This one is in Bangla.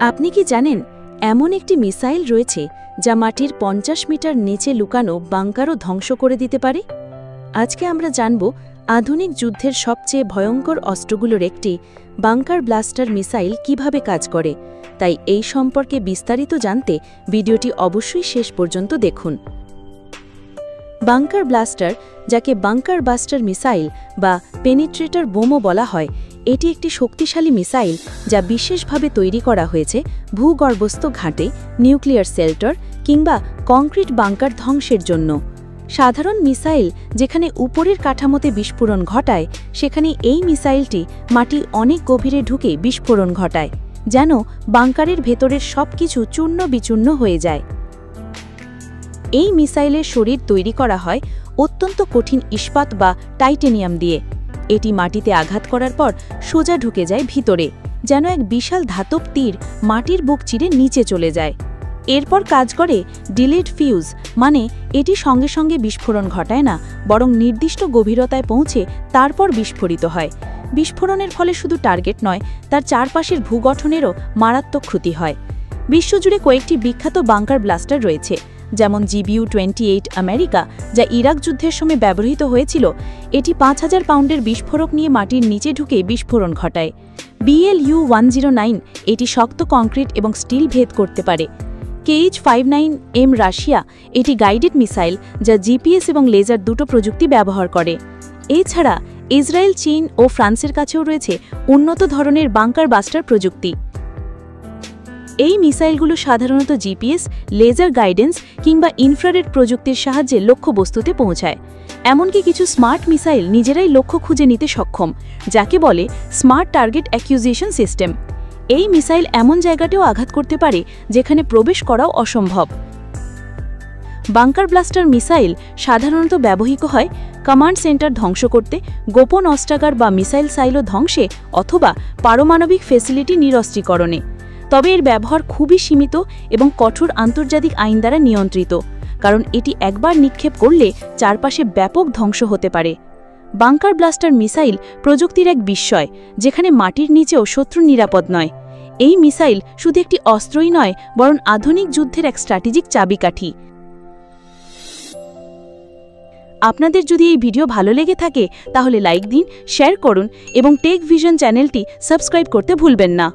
আপনি কি জানেন এমন একটি মিসাইল রয়েছে যা মাটির ৫০ মিটার নিচে লুকানো বাংকারও ধ্বংস করে দিতে পারে? আজকে আমরা জানব আধুনিক যুদ্ধের সবচেয়ে ভয়ঙ্কর অস্ত্রগুলোর একটি বাংকার ব্লাস্টার মিসাইল কিভাবে কাজ করে। তাই এই সম্পর্কে বিস্তারিত জানতে ভিডিওটি অবশ্যই শেষ পর্যন্ত দেখুন। বাংকার ব্লাস্টার, যাকে বাংকার বাস্টার মিসাইল বা পেনিট্রেটর বোমও বলা হয়, এটি একটি শক্তিশালী মিসাইল যা বিশেষভাবে তৈরি করা হয়েছে ভূগর্ভস্থ ঘাটে, নিউক্লিয়ার শেল্টার কিংবা কংক্রিট বাংকার ধ্বংসের জন্য। সাধারণ মিসাইল যেখানে উপরের কাঠামোতে বিস্ফোরণ ঘটায়, সেখানে এই মিসাইলটি মাটি অনেক গভীরে ঢুকে বিস্ফোরণ ঘটায়, যেন বাংকারের ভেতরের সবকিছু চূর্ণ বিচূর্ণ হয়ে যায়। এই মিসাইলের শরীর তৈরি করা হয় অত্যন্ত কঠিন ইস্পাত বা টাইটেনিয়াম দিয়ে। এটি মাটিতে আঘাত করার পর সোজা ঢুকে যায় ভিতরে, যেন এক বিশাল ধাতব তীর মাটির বুক চিরে নিচে চলে যায়। এরপর কাজ করে ডিলেড ফিউজ, মানে এটি সঙ্গে সঙ্গে বিস্ফোরণ ঘটায় না, বরং নির্দিষ্ট গভীরতায় পৌঁছে তারপর বিস্ফোরিত হয়। বিস্ফোরণের ফলে শুধু টার্গেট নয়, তার চারপাশের ভূগঠনেরও মারাত্মক ক্ষতি হয়। বিশ্বজুড়ে কয়েকটি বিখ্যাত বাংকার ব্লাস্টার রয়েছে, যেমন GBU-28 আমেরিকা, যা ইরাক যুদ্ধের সময় ব্যবহৃত হয়েছিল। এটি ৫,০০০ পাউন্ডের বিস্ফোরক নিয়ে মাটির নিচে ঢুকে বিস্ফোরণ ঘটায়। BLU-109, এটি শক্ত কংক্রিট এবং স্টিল ভেদ করতে পারে। KH-59M রাশিয়া, এটি গাইডেড মিসাইল যা GPS এবং লেজার দুটো প্রযুক্তি ব্যবহার করে। এছাড়া ইসরায়েল, চীন ও ফ্রান্সের কাছেও রয়েছে উন্নত ধরনের বাংকার বাস্টার প্রযুক্তি। এই মিসাইলগুলো সাধারণত GPS, লেজার গাইডেন্স কিংবা ইনফ্রারেড প্রযুক্তির সাহায্যে লক্ষ্যবস্তুতে পৌঁছায়। এমনকি কিছু স্মার্ট মিসাইল নিজেরাই লক্ষ্য খুঁজে নিতে সক্ষম, যাকে বলে স্মার্ট টার্গেট অ্যাকিউজিশন সিস্টেম। এই মিসাইল এমন জায়গাতেও আঘাত করতে পারে যেখানে প্রবেশ করাও অসম্ভব। বাংকার ব্লাস্টার মিসাইল সাধারণত ব্যবহৃত হয় কমান্ড সেন্টার ধ্বংস করতে, গোপন অস্ত্রাগার বা মিসাইল সাইলো ধ্বংসে, অথবা পারমাণবিক ফ্যাসিলিটি নিরস্ত্রীকরণে। তবে এর ব্যবহার খুবই সীমিত এবং কঠোর আন্তর্জাতিক আইন দ্বারা নিয়ন্ত্রিত, কারণ এটি একবার নিক্ষেপ করলে চারপাশে ব্যাপক ধ্বংস হতে পারে। বাংকার ব্লাস্টার মিসাইল প্রযুক্তির এক বিস্ময়, যেখানে মাটির নিচেও শত্রু নিরাপদ নয়। এই মিসাইল শুধু একটি অস্ত্রই নয়, বরং আধুনিক যুদ্ধের এক স্ট্র্যাটেজিক চাবিকাঠি। আপনাদের যদি এই ভিডিও ভালো লেগে থাকে তাহলে লাইক দিন, শেয়ার করুন এবং টেক ভিশন চ্যানেলটি সাবস্ক্রাইব করতে ভুলবেন না।